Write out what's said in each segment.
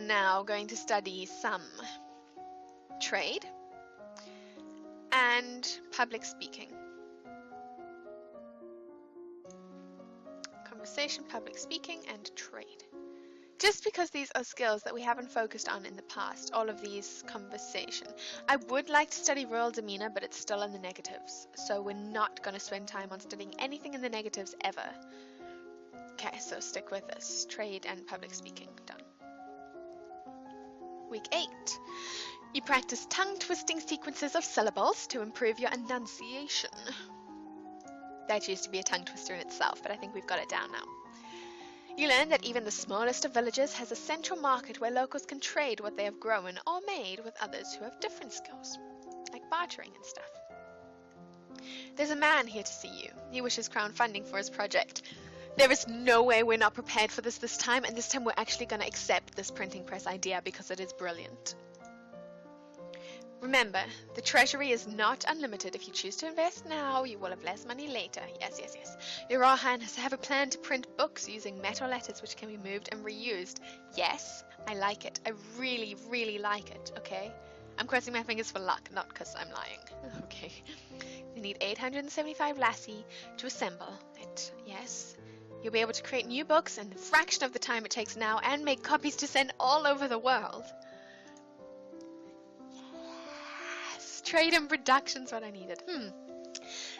now going to study some trade and public speaking. Conversation, public speaking, and trade. Just because these are skills that we haven't focused on in the past, all of these conversation. I would like to study royal demeanor, but it's still in the negatives. So we're not going to spend time on studying anything in the negatives ever. Okay, so stick with this. Trade and public speaking. Done. Week 8. You practice tongue-twisting sequences of syllables to improve your enunciation. That used to be a tongue twister in itself, but I think we've got it down now. You learn that even the smallest of villages has a central market where locals can trade what they have grown or made with others who have different skills, like bartering and stuff. There's a man here to see you. He wishes crown funding for his project. There is no way we're not prepared for this time, and this time we're actually going to accept this printing press idea because it is brilliant. Remember, the treasury is not unlimited. If you choose to invest now, you will have less money later. Yes, yes, yes. Your Royal Highness, I have a plan to print books using metal letters which can be moved and reused. Yes, I like it. I really, really like it, okay? I'm crossing my fingers for luck, not because I'm lying. Okay. You need 875 lassie to assemble it. Yes. You'll be able to create new books in a fraction of the time it takes now and make copies to send all over the world. Trade and production's what I needed.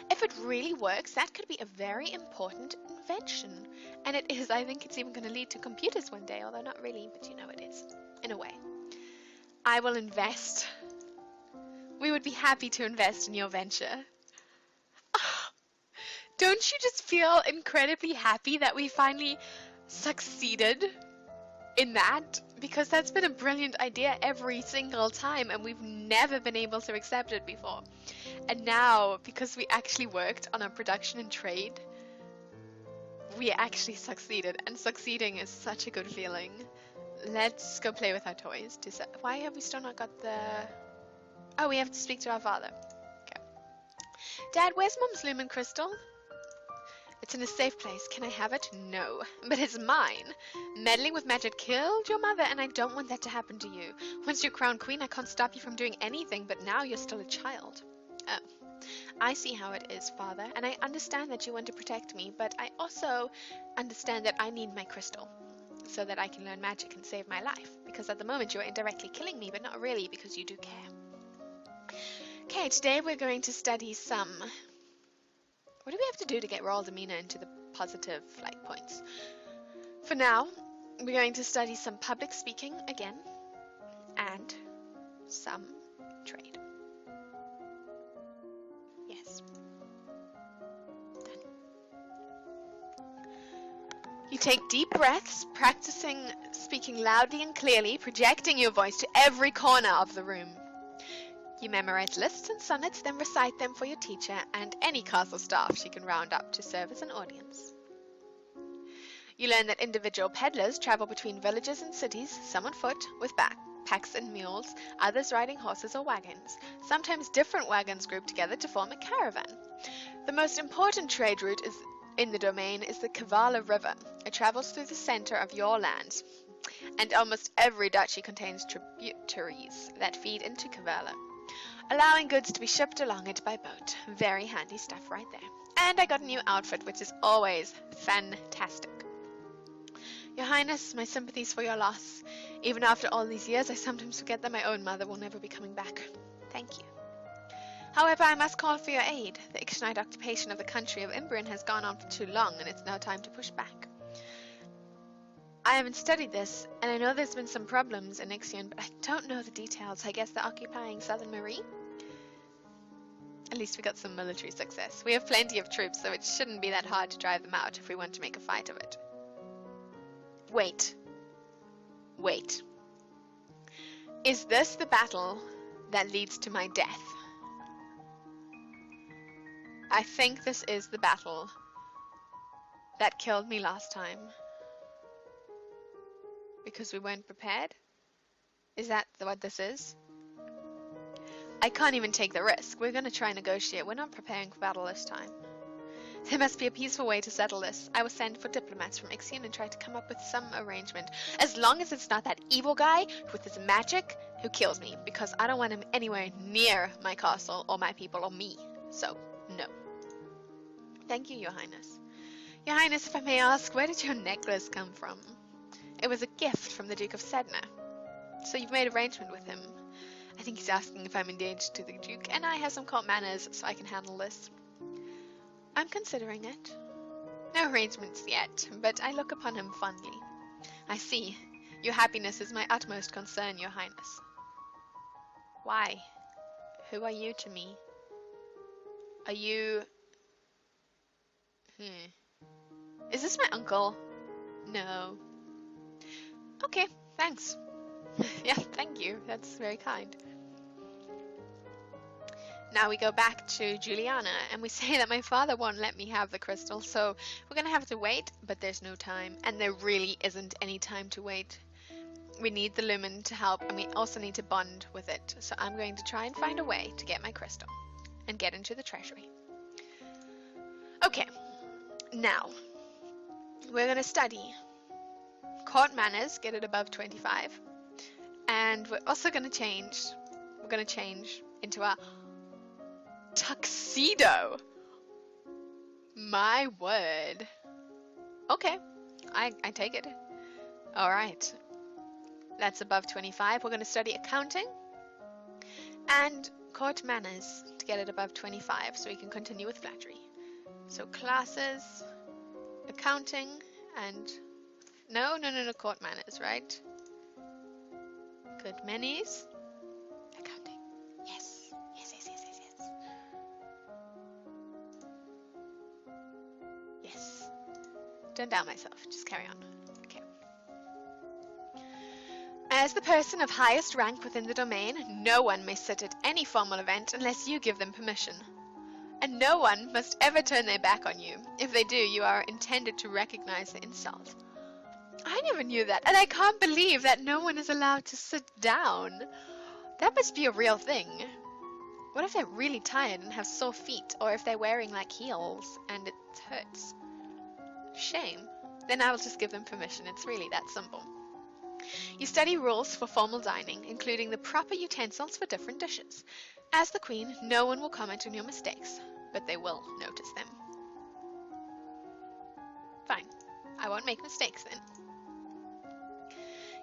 If it really works, that could be a very important invention. And it is. I think it's even going to lead to computers one day, although not really, but you know it is, in a way. I will invest. We would be happy to invest in your venture. Don't you just feel incredibly happy that we finally succeeded in that? Because that's been a brilliant idea every single time and we've never been able to accept it before. And now, because we actually worked on our production and trade, we actually succeeded. And succeeding is such a good feeling. Let's go play with our toys. Why have we still not got the... Oh, we have to speak to our father. Okay. Dad, where's Mom's lumen crystal? It's in a safe place. Can I have it? No. But it's mine. Meddling with magic killed your mother, and I don't want that to happen to you. Once you're crowned queen, I can't stop you from doing anything, but now you're still a child. Oh. I see how it is, Father, and I understand that you want to protect me, but I also understand that I need my crystal so that I can learn magic and save my life, because at the moment you're indirectly killing me, but not really, because you do care. Okay, today we're going to study some... What do we have to do to get royal demeanor into the positive points? For now, we're going to study some public speaking again and some trade. Yes. Done. You take deep breaths, practicing speaking loudly and clearly, projecting your voice to every corner of the room. You memorize lists and sonnets, then recite them for your teacher and any castle staff she can round up to serve as an audience. You learn that individual peddlers travel between villages and cities, some on foot, with backpacks and mules, others riding horses or wagons. Sometimes different wagons group together to form a caravan. The most important trade route in the domain is the Kavala River. It travels through the center of your land, and almost every duchy contains tributaries that feed into Kavala, allowing goods to be shipped along it by boat. Very handy stuff right there. And I got a new outfit, which is always fantastic. Your Highness, my sympathies for your loss. Even after all these years, I sometimes forget that my own mother will never be coming back. Thank you. However, I must call for your aid. The Ixnite occupation of the country of Imbrian has gone on for too long, and it's now time to push back. I haven't studied this, and I know there's been some problems in Ixion, but I don't know the details. I guess they're occupying Southern Marie? At least we got some military success. We have plenty of troops, so it shouldn't be that hard to drive them out if we want to make a fight of it. Wait. Wait. Is this the battle that leads to my death? I think this is the battle that killed me last time. Because we weren't prepared? Is that what this is? I can't even take the risk. We're going to try and negotiate. We're not preparing for battle this time. There must be a peaceful way to settle this. I will send for diplomats from Ixion and try to come up with some arrangement. As long as it's not that evil guy with his magic who kills me, because I don't want him anywhere near my castle or my people or me. So, no. Thank you, Your Highness. Your Highness, if I may ask, where did your necklace come from? It was a gift from the Duke of Sedna. So you've made arrangement with him. I think he's asking if I'm engaged to the Duke, and I have some court manners, so I can handle this. I'm considering it. No arrangements yet, but I look upon him fondly. I see. Your happiness is my utmost concern, Your Highness. Why? Who are you to me? Are you... Is this my uncle? No. Okay, thanks. Yeah, thank you. That's very kind. Now we go back to Juliana, and we say that my father won't let me have the crystal, so we're going to have to wait, but there's no time, and there really isn't any time to wait. We need the lumen to help, and we also need to bond with it, so I'm going to try and find a way to get my crystal and get into the treasury. Okay, now we're going to study court manners, get it above 25, and we're also going to change. We're going to change into a tuxedo. My word. Okay, I take it. All right, that's above 25. We're going to study accounting and court manners to get it above 25, so we can continue with flattery. So classes, accounting, and no, court manners, right? Good manners. Accounting. Yes. Yes. Don't doubt myself. Just carry on. Okay. As the person of highest rank within the domain, no one may sit at any formal event unless you give them permission. And no one must ever turn their back on you. If they do, you are intended to recognize the insult. I never knew that, and I can't believe that no one is allowed to sit down. That must be a real thing. What if they're really tired and have sore feet, or if they're wearing like heels and it hurts? Shame. Then I will just give them permission. It's really that simple. You study rules for formal dining, including the proper utensils for different dishes. As the Queen, no one will comment on your mistakes, but they will notice them. Fine. I won't make mistakes then.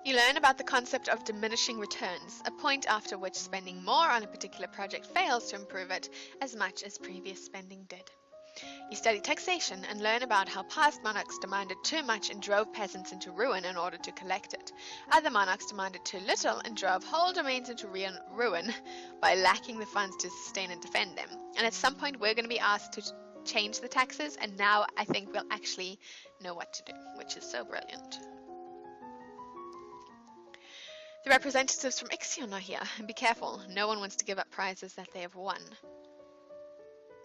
You learn about the concept of diminishing returns, a point after which spending more on a particular project fails to improve it as much as previous spending did. You study taxation and learn about how past monarchs demanded too much and drove peasants into ruin in order to collect it. Other monarchs demanded too little and drove whole domains into ruin by lacking the funds to sustain and defend them. And at some point we're going to be asked to change the taxes, and now I think we'll actually know what to do, which is so brilliant. The representatives from Ixion are here, and be careful, no one wants to give up prizes that they have won.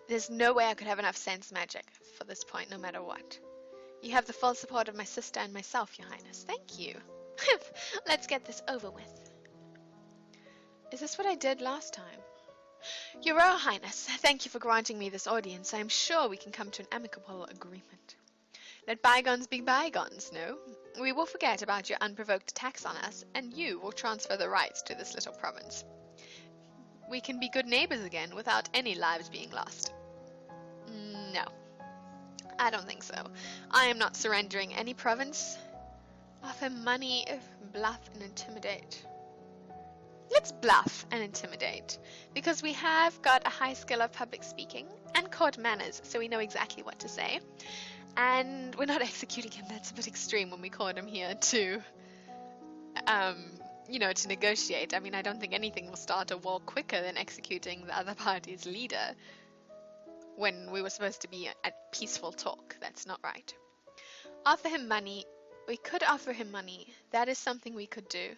There's no way I could have enough sense magic for this point, no matter what. You have the full support of my sister and myself, Your Highness. Thank you. Let's get this over with. Is this what I did last time? Your Royal Highness, thank you for granting me this audience. I am sure we can come to an amicable agreement. Let bygones be bygones, no? We will forget about your unprovoked attacks on us, and you will transfer the rights to this little province. We can be good neighbors again without any lives being lost. No, I don't think so. I am not surrendering any province. Offer money, bluff and intimidate. Let's bluff and intimidate, because we have got a high skill of public speaking and court manners, so we know exactly what to say. And we're not executing him. That's a bit extreme when we caught him here to, to negotiate. I mean, I don't think anything will start a war quicker than executing the other party's leader when we were supposed to be at peaceful talk. That's not right. Offer him money. We could offer him money. That is something we could do.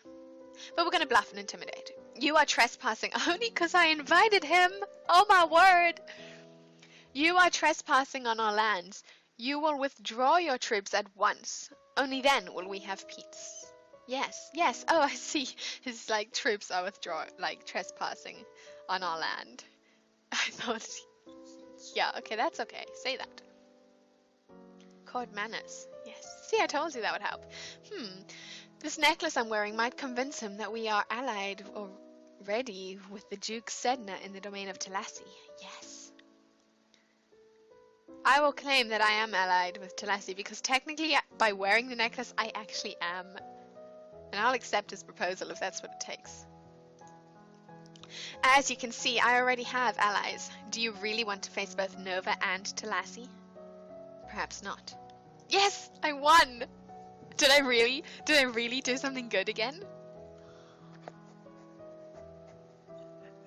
But we're going to bluff and intimidate. You are trespassing only because I invited him. Oh my word. You are trespassing on our lands. You will withdraw your troops at once. Only then will we have peace. Yes. Oh, I see. His troops are trespassing on our land. I thought, yeah, okay, that's okay. Say that. court manners. Yes, see, I told you that would help. This necklace I'm wearing might convince him that we are allied already with the Duke Sedna in the domain of Talassi. Yes. I will claim that I am allied with Talassi because technically, by wearing the necklace, I actually am. And I'll accept his proposal if that's what it takes. As you can see, I already have allies. Do you really want to face both Nova and Talassi? Perhaps not. Yes, I won! Did I really do something good again?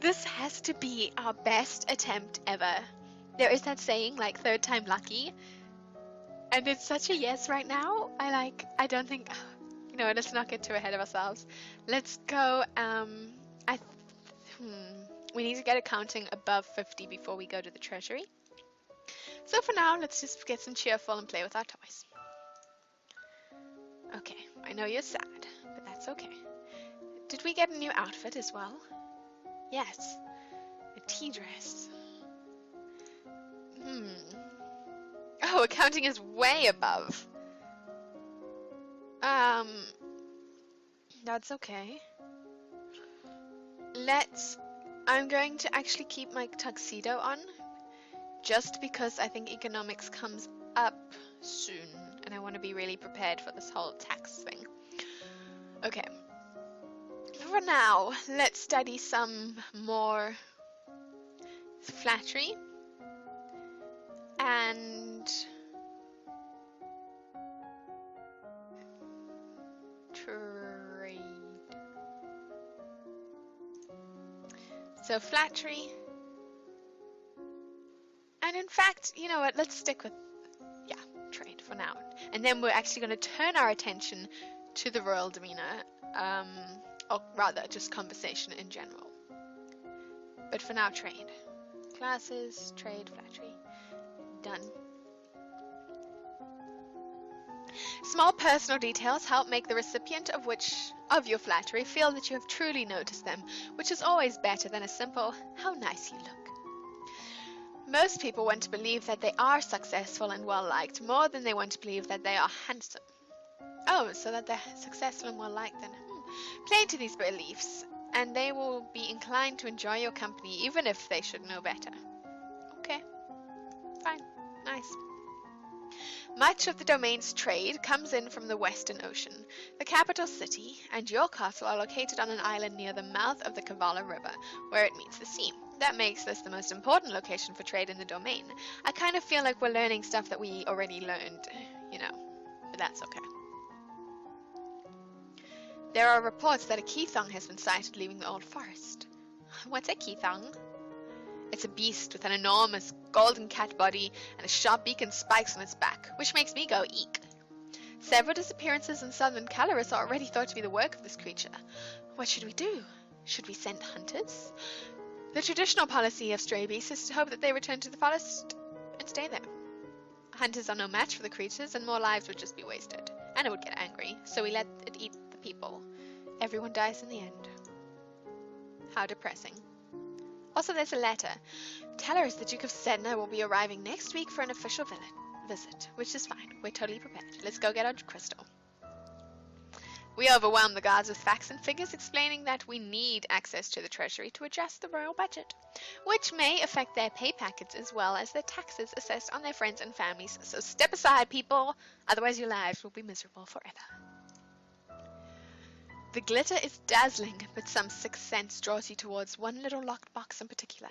This has to be our best attempt ever. There is that saying, like, third time lucky. And it's such a yes right now. I don't think, you know, let's not get too ahead of ourselves. Let's go, we need to get accounting above 50 before we go to the treasury. So for now, let's just get some cheerful and play with our toys. Okay, I know you're sad, but that's okay. Did we get a new outfit as well? Yes, a tea dress. Oh, accounting is way above. That's okay. I'm going to actually keep my tuxedo on, just because I think economics comes up soon, and I want to be really prepared for this whole tax thing. Okay. For now, let's study some more flattery and trade. So flattery, and in fact, you know what, let's stick with, trade for now. And then we're actually going to turn our attention to the royal demeanor, or rather just conversation in general. But for now, trade. Classes, trade, flattery. Done. Small personal details help make the recipient of your flattery feel that you have truly noticed them, which is always better than a simple, how nice you look. Most people want to believe that they are successful and well-liked more than they want to believe that they are handsome. Oh, so that they're successful and well-liked then. Play to these beliefs, and they will be inclined to enjoy your company even if they should know better. Okay. Fine. Nice. Much of the domain's trade comes in from the Western Ocean. The capital city and your castle are located on an island near the mouth of the Kavala River, where it meets the sea. That makes this the most important location for trade in the domain. I kind of feel like we're learning stuff that we already learned, you know, but that's okay. There are reports that a Keithong has been sighted leaving the old forest. What's a Keithong? It's a beast with an enormous golden cat body and a sharp beak and spikes on its back, which makes me go eek. Several disappearances in southern Calaris are already thought to be the work of this creature. What should we do? Should we send hunters? The traditional policy of stray beasts is to hope that they return to the forest and stay there. Hunters are no match for the creatures, and more lives would just be wasted, and it would get angry, so we let it eat the people. Everyone dies in the end. How depressing. Also, there's a letter. Tell her the Duke of Sedna will be arriving next week for an official visit, which is fine. We're totally prepared. Let's go get our crystal. We overwhelm the guards with facts and figures explaining that we need access to the treasury to adjust the royal budget, which may affect their pay packets as well as the taxes assessed on their friends and families. So step aside, people, otherwise your lives will be miserable forever. The glitter is dazzling, but some sixth sense draws you towards one little locked box in particular.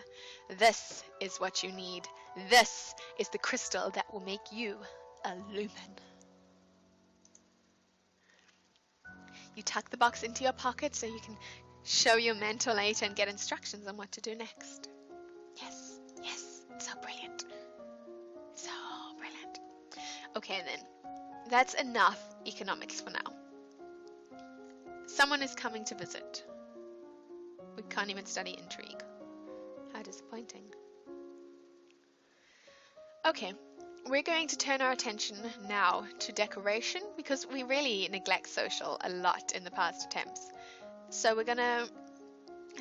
This is what you need. This is the crystal that will make you a lumen. You tuck the box into your pocket so you can show your mentor later and get instructions on what to do next. Yes, yes, so brilliant. So brilliant. Okay then, that's enough economics for now. Someone is coming to visit. We can't even study intrigue. How disappointing. Okay, we're going to turn our attention now to decoration because we really neglect social a lot in the past attempts. So we're going to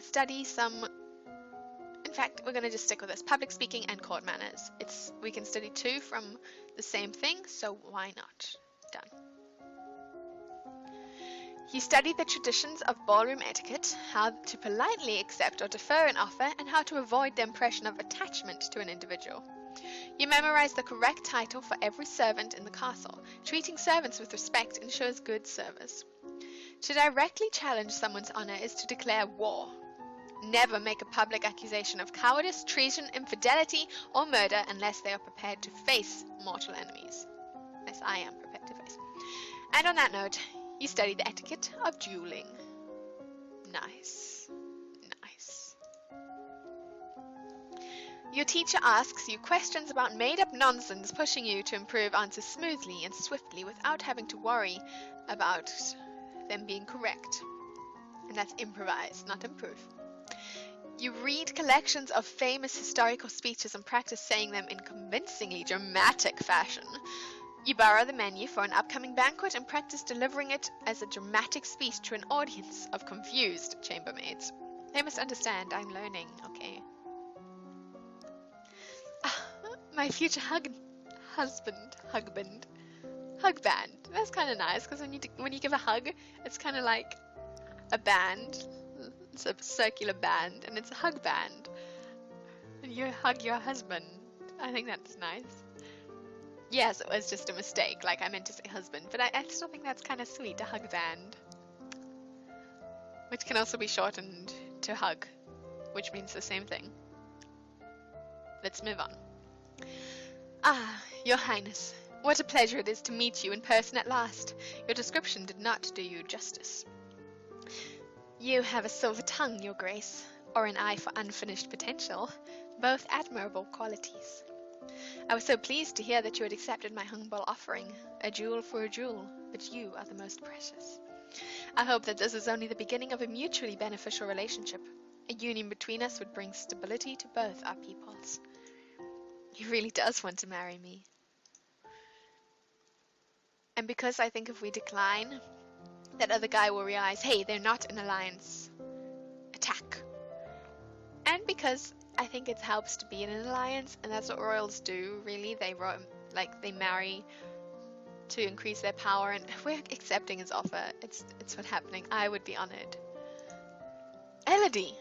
study some... In fact, we're going to just stick with this. Public speaking and court manners. We can study two from the same thing, so why not? Done. You study the traditions of ballroom etiquette, how to politely accept or defer an offer, and how to avoid the impression of attachment to an individual. You memorize the correct title for every servant in the castle. Treating servants with respect ensures good service. To directly challenge someone's honor is to declare war. Never make a public accusation of cowardice, treason, infidelity, or murder unless they are prepared to face mortal enemies. As I am prepared to face. And on that note, you study the etiquette of dueling. Nice. Nice. Your teacher asks you questions about made-up nonsense, pushing you to improve answers smoothly and swiftly without having to worry about them being correct. And that's improvise, not improve. You read collections of famous historical speeches and practice saying them in convincingly dramatic fashion. You borrow the menu for an upcoming banquet and practice delivering it as a dramatic speech to an audience of confused chambermaids. They must understand I'm learning, okay? My future hugband. That's kind of nice because when you give a hug, it's kind of like a band. It's a circular band, and it's a hug band. And you hug your husband. I think that's nice. Yes, it was just a mistake. Like, I meant to say husband, but I still think that's kind of sweet, a hug band. Which can also be shortened to hug, which means the same thing. Let's move on. Ah, Your Highness. What a pleasure it is to meet you in person at last. Your description did not do you justice. You have a silver tongue, Your Grace, or an eye for unfinished potential, both admirable qualities. I was so pleased to hear that you had accepted my humble offering, a jewel for a jewel, but you are the most precious. I hope that this is only the beginning of a mutually beneficial relationship. A union between us would bring stability to both our peoples. He really does want to marry me. And because I think if we decline, that other guy will realize, hey, they're not an alliance. Attack. And because I think it helps to be in an alliance, and that's what royals do, really. They marry to increase their power, and if we're accepting his offer, it's what's happening. I would be honored. Elodie!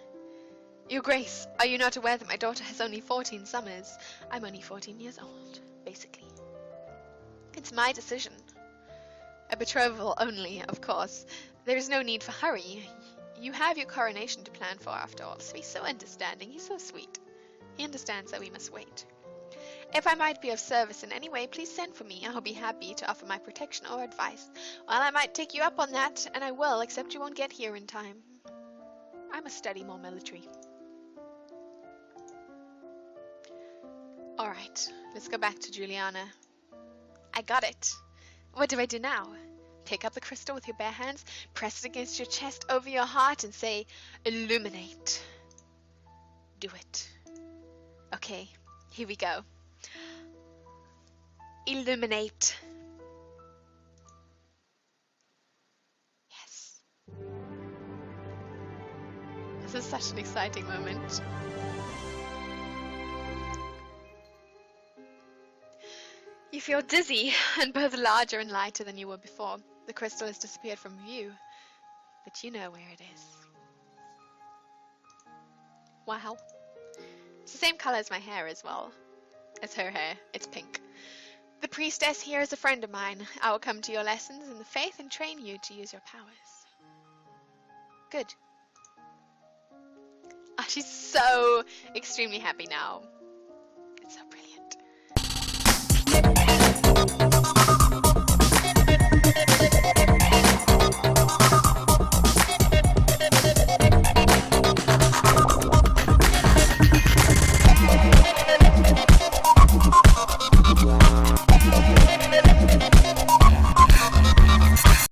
Your Grace, are you not aware that my daughter has only 14 summers? I'm only 14 years old, basically. It's my decision. A betrothal only, of course. There is no need for hurry. You have your coronation to plan for, after all. So he's so understanding. He's so sweet. He understands that we must wait. If I might be of service in any way, please send for me. I'll be happy to offer my protection or advice. Well, I might take you up on that, and I will, except you won't get here in time. I must study more military. Alright, let's go back to Juliana. I got it. What do I do now? Pick up the crystal with your bare hands, press it against your chest over your heart, and say, illuminate. Do it. Okay, here we go. Illuminate. Yes. This is such an exciting moment. You feel dizzy and both larger and lighter than you were before. The crystal has disappeared from view, but you know where it is. Wow. It's the same color as my hair as well. As her hair. It's pink. The priestess here is a friend of mine. I will come to your lessons in the faith and train you to use your powers. Good. Oh, she's so extremely happy now.